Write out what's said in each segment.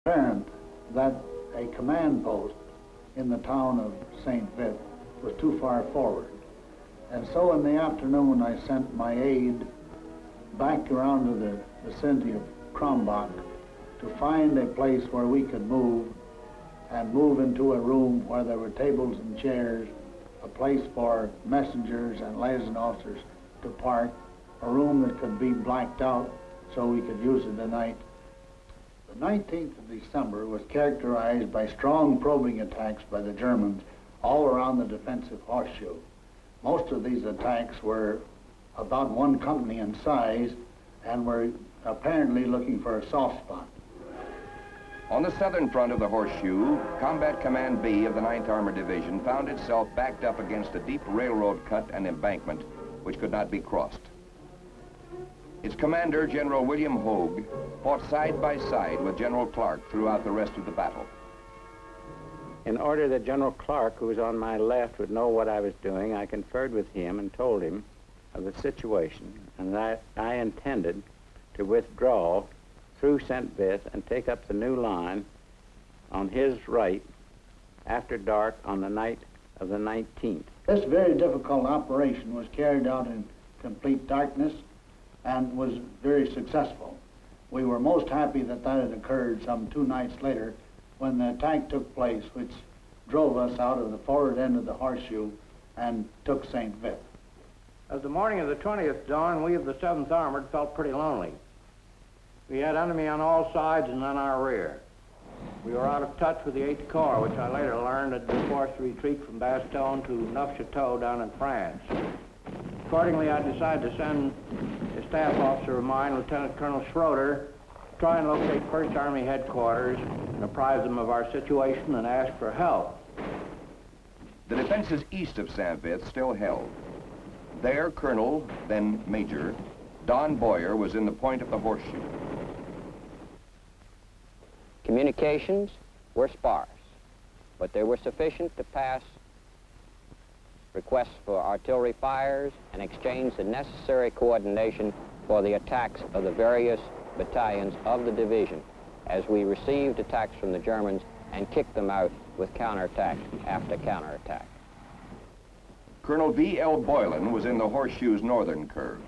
Apparent that a command post in the town of St. Vith was too far forward. And so in the afternoon I sent my aide back around to the vicinity of Krombach to find a place where we could move into a room where there were tables and chairs, a place for messengers and liaison officers to park, a room that could be blacked out so we could use it at night. The 19th of December was characterized by strong probing attacks by the Germans all around the defensive horseshoe. Most of these attacks were about one company in size and were apparently looking for a soft spot. On the southern front of the horseshoe, Combat Command B of the 9th Armored Division found itself backed up against a deep railroad cut and embankment which could not be crossed. Its commander, General William Hogue, fought side by side with General Clark throughout the rest of the battle. In order that General Clark, who was on my left, would know what I was doing, I conferred with him and told him of the situation, and that I intended to withdraw through St. Vith and take up the new line on his right after dark on the night of the 19th. This very difficult operation was carried out in complete darkness and was very successful. We were most happy that that had occurred some 2 nights later when the attack took place, which drove us out of the forward end of the horseshoe and took St. Vith. As the morning of the 20th dawned, we of the 7th Armored felt pretty lonely. We had enemy on all sides and on our rear. We were out of touch with the 8th Corps, which I later learned had been forced to retreat from Bastogne to Neufchâteau down in France. Accordingly, I decided to send a staff officer of mine, Lieutenant Colonel Schroeder, to try and locate 1st Army headquarters and apprise them of our situation and ask for help. The defenses east of St. Vith still held. There, Colonel, then Major, Don Boyer was in the point of the horseshoe. Communications were sparse, but they were sufficient to pass requests for artillery fires and exchange the necessary coordination for the attacks of the various battalions of the division as we received attacks from the Germans and kicked them out with counterattack after counterattack. Colonel V.L. Boylan was in the horseshoe's northern curve.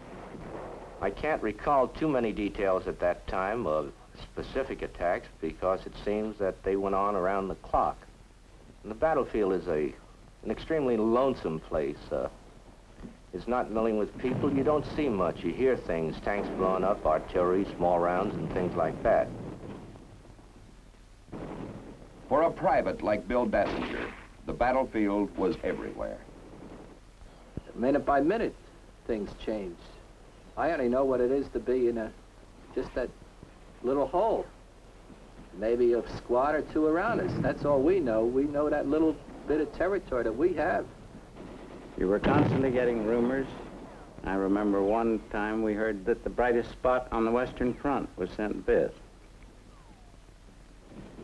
I can't recall too many details at that time of specific attacks because it seems that they went on around the clock. And the battlefield is an extremely lonesome place. It's not milling with people. You don't see much. You hear things, tanks blowing up, artillery, small rounds, and things like that. For a private like Bill Dassinger, the battlefield was everywhere. Minute by minute, things changed. I only know what it is to be in just that little hole. Maybe a squad or 2 around us. That's all we know. We know that little bit of territory that we have. You were constantly getting rumors. I remember one time we heard that the brightest spot on the Western Front was St. Vith.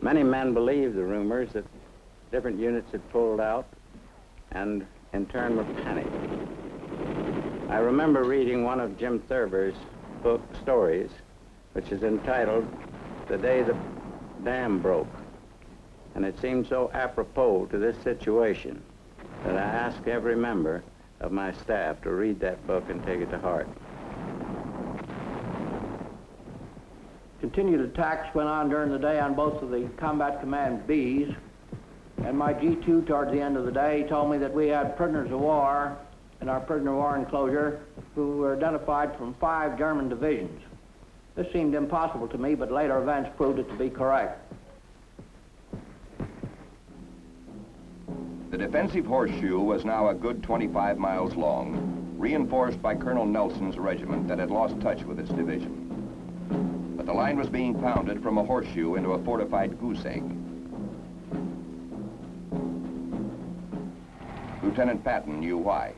Many men believed the rumors that different units had pulled out and in turn were panicked. I remember reading one of Jim Thurber's book stories, which is entitled The Day the Dam Broke. And it seemed so apropos to this situation that I asked every member of my staff to read that book and take it to heart. Continued attacks went on during the day on both of the Combat Command Bs, and my G2 towards the end of the day told me that we had prisoners of war in our prisoner of war enclosure who were identified from 5 German divisions. This seemed impossible to me, but later events proved it to be correct. The defensive horseshoe was now a good 25 miles long, reinforced by Colonel Nelson's regiment that had lost touch with its division. But the line was being pounded from a horseshoe into a fortified goose egg. Lieutenant Patton knew why.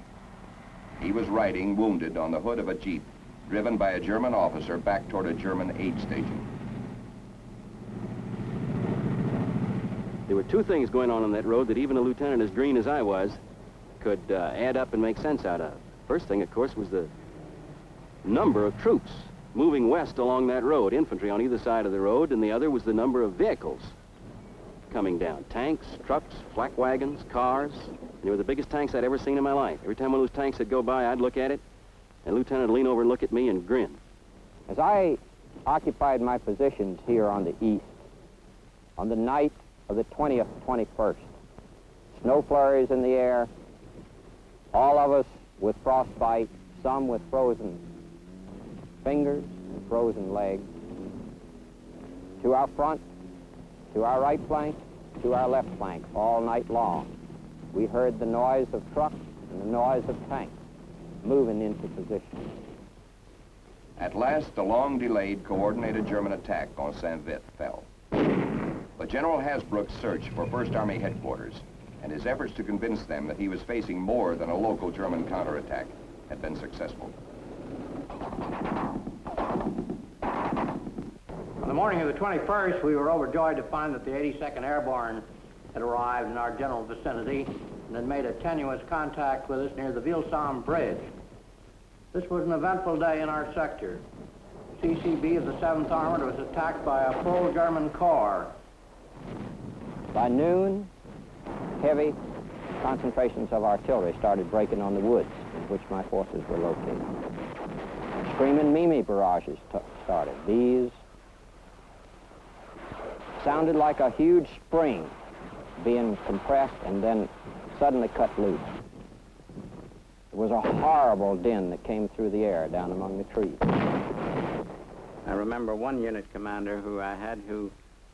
He was riding wounded on the hood of a jeep, driven by a German officer back toward a German aid station. There were 2 things going on that road that even a lieutenant as green as I was could add up and make sense out of. First thing, of course, was the number of troops moving west along that road, infantry on either side of the road, and the other was the number of vehicles coming down. Tanks, trucks, flak wagons, cars. And they were the biggest tanks I'd ever seen in my life. Every time one of those tanks would go by, I'd look at it, and the lieutenant would lean over and look at me and grin. As I occupied my positions here on the east, on the night of the 20th, 21st, snow flurries in the air, all of us with frostbite, some with frozen fingers and frozen legs, to our front, to our right flank, to our left flank, all night long. We heard the noise of trucks and the noise of tanks moving into position. At last, the long-delayed, coordinated German attack on Saint-Vith fell. But General Hasbrook's search for First Army headquarters and his efforts to convince them that he was facing more than a local German counterattack had been successful. On the morning of the 21st, we were overjoyed to find that the 82nd Airborne had arrived in our general vicinity and had made a tenuous contact with us near the Vilsam Bridge. This was an eventful day in our sector. CCB of the 7th Armored was attacked by a full German corps. By noon, heavy concentrations of artillery started breaking on the woods in which my forces were located. Screaming Mimi barrages started. These sounded like a huge spring being compressed and then suddenly cut loose. It was a horrible din that came through the air down among the trees. I remember one unit commander who I had who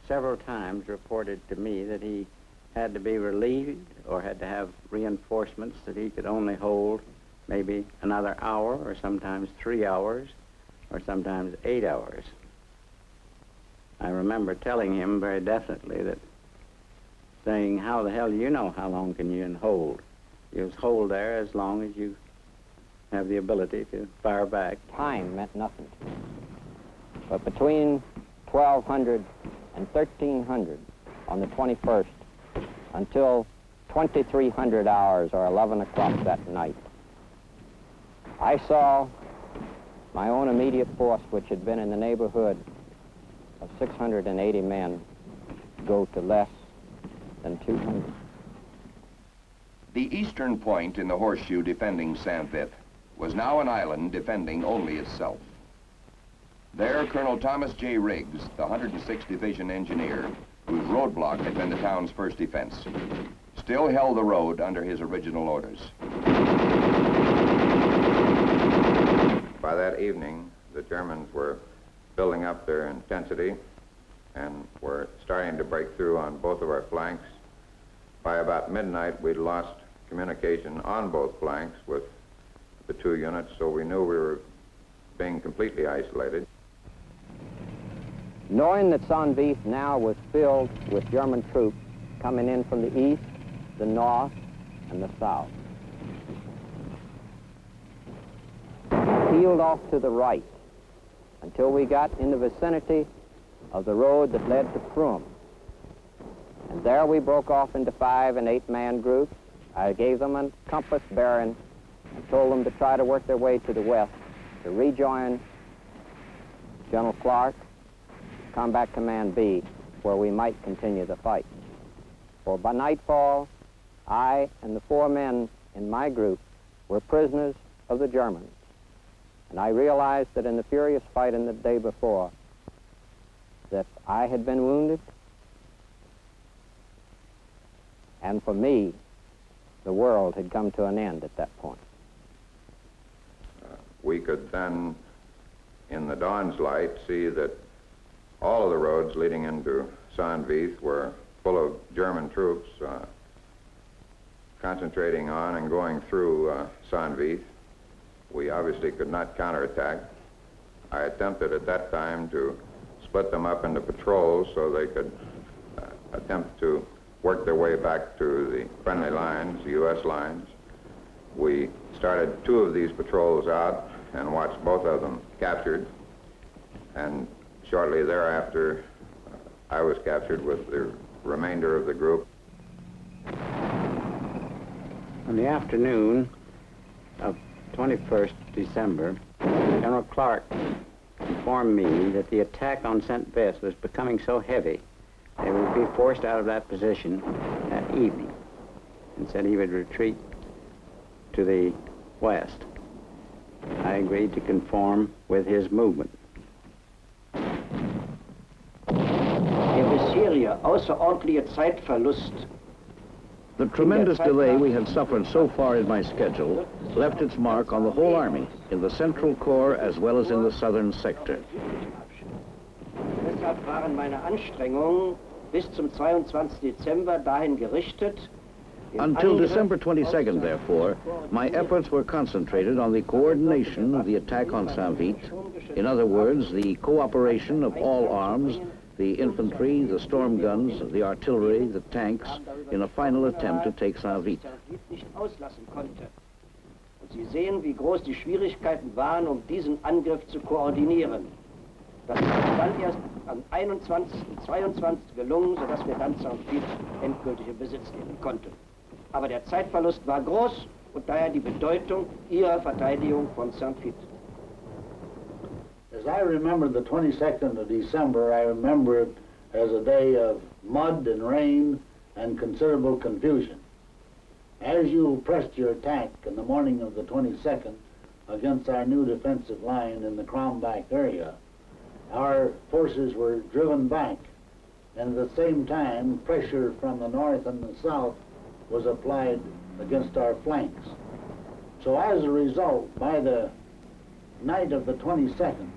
several times reported to me that he had to be relieved or had to have reinforcements that he could only hold maybe another hour or sometimes 3 hours or sometimes 8 hours. I remember telling him very definitely that, saying, how the hell do you know how long can you hold? You just hold there as long as you have the ability to fire back. Time meant nothing to me. But between 1200 and 1300 on the 21st until 2300 hours or 11 o'clock that night, I saw my own immediate force, which had been in the neighborhood of 680 men, go to less than 200. The eastern point in the horseshoe defending Saint-Vith was now an island defending only itself. There, Colonel Thomas J. Riggs, the 106th Division engineer, whose roadblock had been the town's first defense, still held the road under his original orders. By that evening, the Germans were building up their intensity and were starting to break through on both of our flanks. By about midnight, we'd lost communication on both flanks with the two units, so we knew we were being completely isolated. Knowing that Saint-Vith now was filled with German troops coming in from the east, the north, and the south, I peeled off to the right until we got in the vicinity of the road that led to Prum. And there we broke off into 5- and 8-man groups. I gave them a compass bearing and told them to try to work their way to the west to rejoin General Clark, Combat Command B, where we might continue the fight. For by nightfall, I and the 4 men in my group were prisoners of the Germans. And I realized that in the furious fight in the day before, that I had been wounded, and for me, the world had come to an end at that point. We could then, in the dawn's light, see that all of the roads leading into Saint-Vith were full of German troops concentrating on and going through Saint-Vith. We obviously could not counterattack. I attempted at that time to split them up into patrols so they could attempt to work their way back to the friendly lines, the U.S. lines. We started 2 of these patrols out and watched both of them captured. And shortly thereafter, I was captured with the remainder of the group. On the afternoon of 21st December, General Clark informed me that the attack on St. Vith was becoming so heavy they would be forced out of that position that evening, and said he would retreat to the west. I agreed to conform with his movement. The tremendous delay we had suffered so far in my schedule left its mark on the whole Army, in the Central Corps as well as in the southern sector. Deshalb waren meine Anstrengungen bis zum 22. Dezember dahin gerichtet, Until December 22nd, therefore, my efforts were concentrated on the coordination of the attack on Saint-Vith. In other words, the cooperation of all arms, the infantry, the storm guns, the artillery, the tanks, in a final attempt to take Saint-Vith. nicht auslassen konnte. Und Sie sehen, wie groß die Schwierigkeiten waren, um diesen Angriff zu koordinieren. Das ist dann erst am 21. und 22. gelungen, sodass wir dann Saint-Vith endgültig in Besitz nehmen konnten. Aber der Zeitverlust war groß und daher die Bedeutung Ihrer Verteidigung von Saint-Vith. As I remember the 22nd of December, I remember it as a day of mud and rain and considerable confusion. As you pressed your attack in the morning of the 22nd against our new defensive line in the Crombach area, our forces were driven back, and at the same time, pressure from the north and the south was applied against our flanks. So as a result, by the night of the 22nd,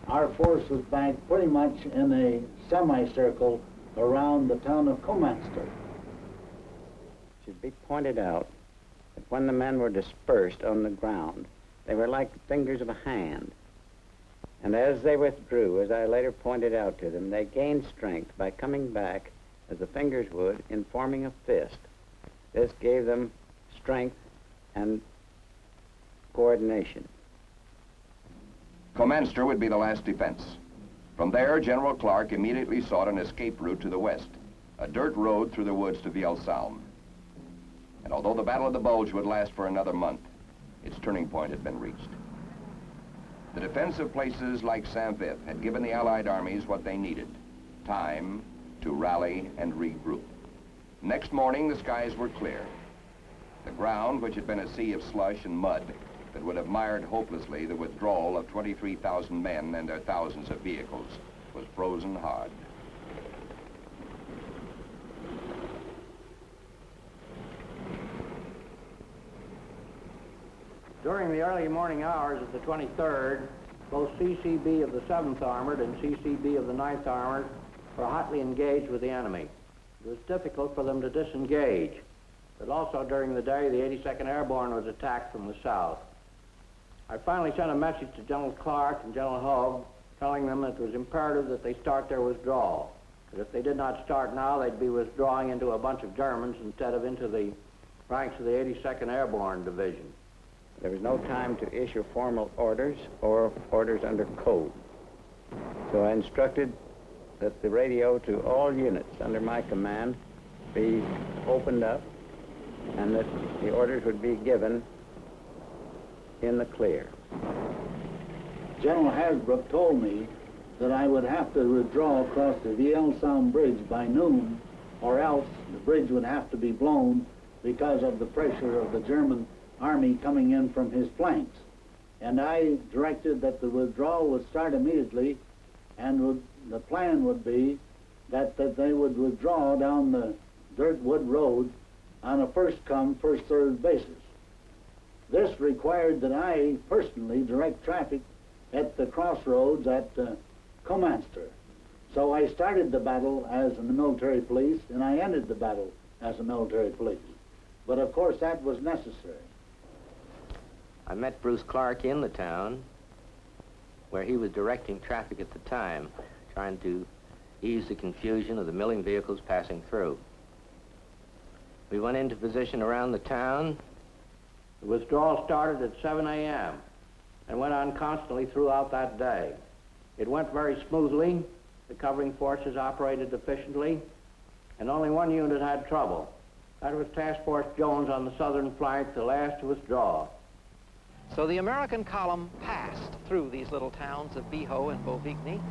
our force was back pretty much in a semicircle around the town of Comanster. It should be pointed out that when the men were dispersed on the ground, they were like the fingers of a hand. And as they withdrew, as I later pointed out to them, they gained strength by coming back, as the fingers would, in forming a fist. This gave them strength and coordination. Comanster would be the last defense. From there, General Clark immediately sought an escape route to the west, a dirt road through the woods to Vielsalm. And although the Battle of the Bulge would last for another month, its turning point had been reached. The defense of places like Saint-Vith had given the Allied armies what they needed, time to rally and regroup. Next morning, the skies were clear. The ground, which had been a sea of slush and mud that would have mired hopelessly the withdrawal of 23,000 men and their thousands of vehicles, was frozen hard. During the early morning hours of the 23rd, both CCB of the 7th Armored and CCB of the 9th Armored were hotly engaged with the enemy. It was difficult for them to disengage, but also during the day, the 82nd Airborne was attacked from the south. I finally sent a message to General Clark and General Hogue telling them that it was imperative that they start their withdrawal. That if they did not start now, they'd be withdrawing into a bunch of Germans instead of into the ranks of the 82nd Airborne Division. There was no time to issue formal orders or orders under code. So I instructed that the radio to all units under my command be opened up and that the orders would be given in the clear. General Hasbrook told me that I would have to withdraw across the Vielsalm Bridge by noon, or else the bridge would have to be blown because of the pressure of the German army coming in from his flanks. And I directed that the withdrawal would start immediately, and the plan would be that they would withdraw down the dirt wood road on a first-come, first-served basis. This required that I personally direct traffic at the crossroads at Comanster. So I started the battle as a military police, and I ended the battle as a military police. But of course that was necessary. I met Bruce Clark in the town, where he was directing traffic at the time, trying to ease the confusion of the milling vehicles passing through. We went into position around the town. The withdrawal started at 7 a.m. and went on constantly throughout that day. It went very smoothly. The covering forces operated efficiently, and only one unit had trouble. That was Task Force Jones on the southern flank, the last to withdraw. So the American column passed through these little towns of Biho and Bovigny,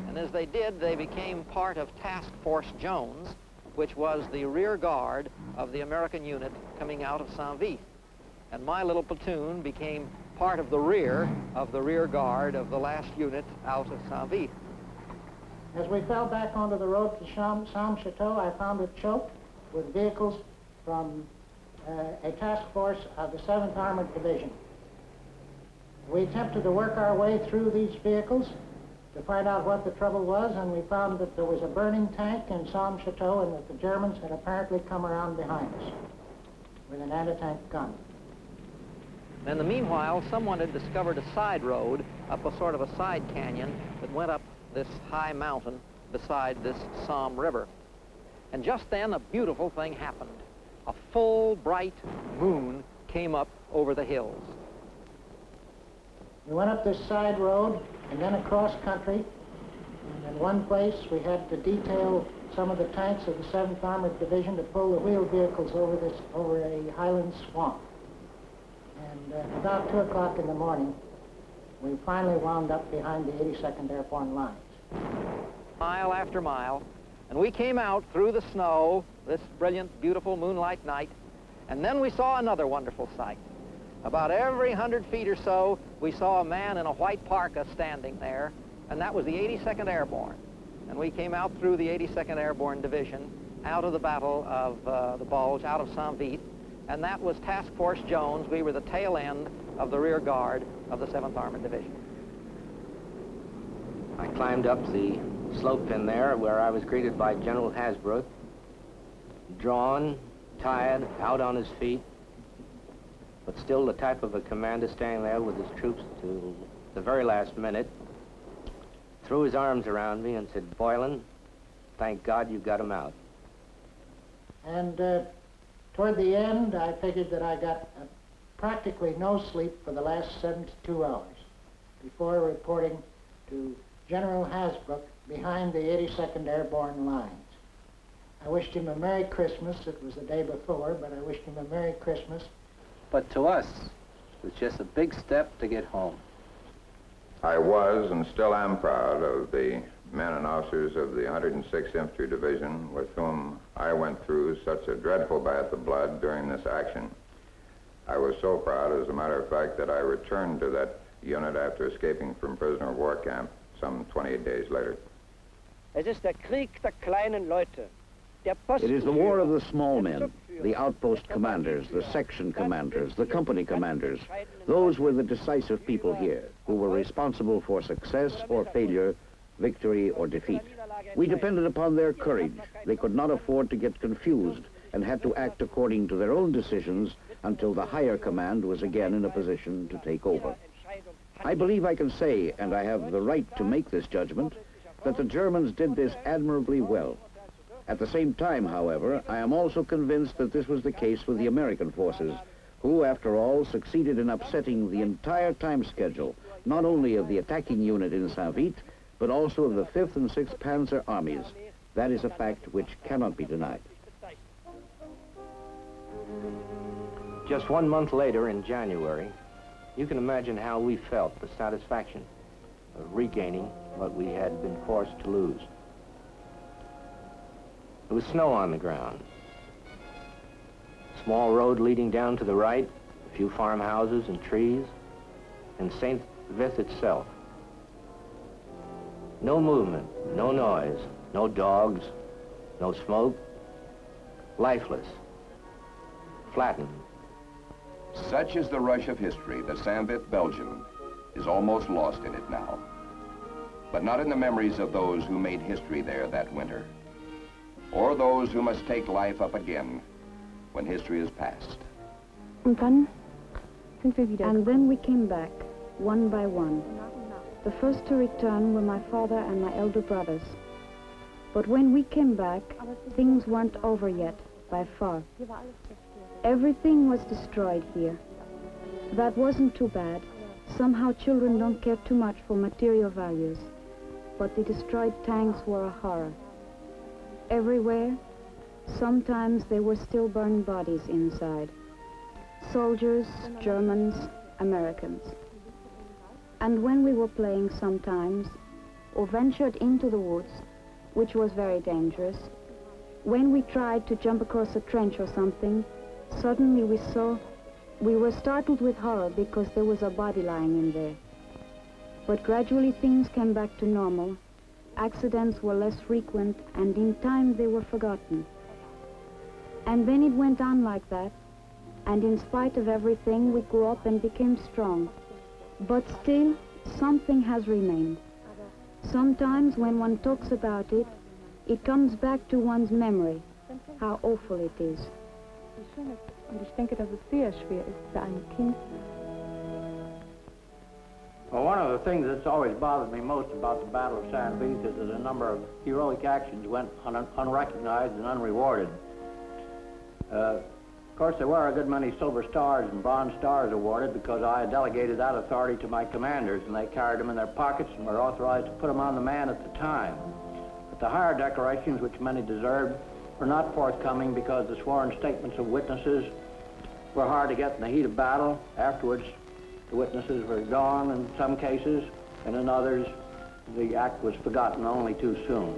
and as they did, they became part of Task Force Jones, which was the rear guard of the American unit coming out of Saint-Vith. And my little platoon became part of the rear guard of the last unit out of Saint-Vith. As we fell back onto the road to Chateau, I found it choked with vehicles from a task force of the 7th Armored Division. We attempted to work our way through these vehicles to find out what the trouble was, and we found that there was a burning tank in Chateau and that the Germans had apparently come around behind us with an anti-tank gun. In the meanwhile, someone had discovered a side road up a sort of a side canyon that went up this high mountain beside this Somme River. And just then, a beautiful thing happened. A full, bright moon came up over the hills. We went up this side road and then across country, and in one place we had to detail some of the tanks of the 7th Armored Division to pull the wheeled vehicles over a highland swamp. And about 2 o'clock in the morning, we finally wound up behind the 82nd Airborne lines. Mile after mile, and we came out through the snow, this brilliant, beautiful moonlight night, and then we saw another wonderful sight. About every 100 feet or so, we saw a man in a white parka standing there, and that was the 82nd Airborne. And we came out through the 82nd Airborne Division, out of the Battle of the Bulge, out of Saint-Vith, and that was Task Force Jones. We were the tail end of the rear guard of the 7th Armored Division. I climbed up the slope in there where I was greeted by General Hasbrouck, drawn, tired, out on his feet, but still the type of a commander standing there with his troops to the very last minute, threw his arms around me and said, "Boylan, thank God you got him out." And toward the end, I figured that I got practically no sleep for the last 72 hours before reporting to General Hasbrouck behind the 82nd Airborne lines. I wished him a Merry Christmas. It was the day before, but I wished him a Merry Christmas. But to us, it was just a big step to get home. I was and still am proud of the men and officers of the 106th Infantry Division with whom I went through such a dreadful bath of blood during this action. I was so proud, as a matter of fact, that I returned to that unit after escaping from prisoner of war camp some 28 days later. Es ist der Krieg der kleinen Leute. It is the war of the small men, the outpost commanders, the section commanders, the company commanders. Those were the decisive people here, who were responsible for success or failure, victory or defeat. We depended upon their courage. They could not afford to get confused and had to act according to their own decisions until the higher command was again in a position to take over. I believe I can say, and I have the right to make this judgment, that the Germans did this admirably well. At the same time, however, I am also convinced that this was the case with the American forces, who, after all, succeeded in upsetting the entire time schedule, not only of the attacking unit in Saint-Vith, but also of the 5th and 6th Panzer armies. That is a fact which cannot be denied. Just 1 month later, in January, you can imagine how we felt, the satisfaction of regaining what we had been forced to lose. There was snow on the ground. Small road leading down to the right, a few farmhouses and trees, and St. Vith itself. No movement, no noise, no dogs, no smoke, lifeless, flattened. Such is the rush of history that Saint-Vith, Belgium, is almost lost in it now. But not in the memories of those who made history there that winter, or those who must take life up again when history is past. And then we came back, one by one. The first to return were my father and my elder brothers. But when we came back, things weren't over yet, by far. Everything was destroyed here. That wasn't too bad. Somehow children don't care too much for material values. But the destroyed tanks were a horror. Everywhere, sometimes there were still burning bodies inside. Soldiers, Germans, Americans. And when we were playing sometimes, or ventured into the woods, which was very dangerous, when we tried to jump across a trench or something, suddenly we were startled with horror because there was a body lying in there. But gradually things came back to normal. Accidents were less frequent, and in time they were forgotten. And then it went on like that, and in spite of everything, we grew up and became strong. But still, something has remained. Sometimes when one talks about it, it comes back to one's memory, how awful it is. Und ich denke, dass es sehr schwer ist für ein Kind. Well, one of the things that's always bothered me most about the Battle of San Vith is that a number of heroic actions went unrecognized and unrewarded. Of course, there were a good many Silver Stars and Bronze Stars awarded because I had delegated that authority to my commanders, and they carried them in their pockets and were authorized to put them on the man at the time. But the higher decorations, which many deserved, were not forthcoming because the sworn statements of witnesses were hard to get in the heat of battle. Afterwards, the witnesses were gone in some cases, and in others, the act was forgotten only too soon.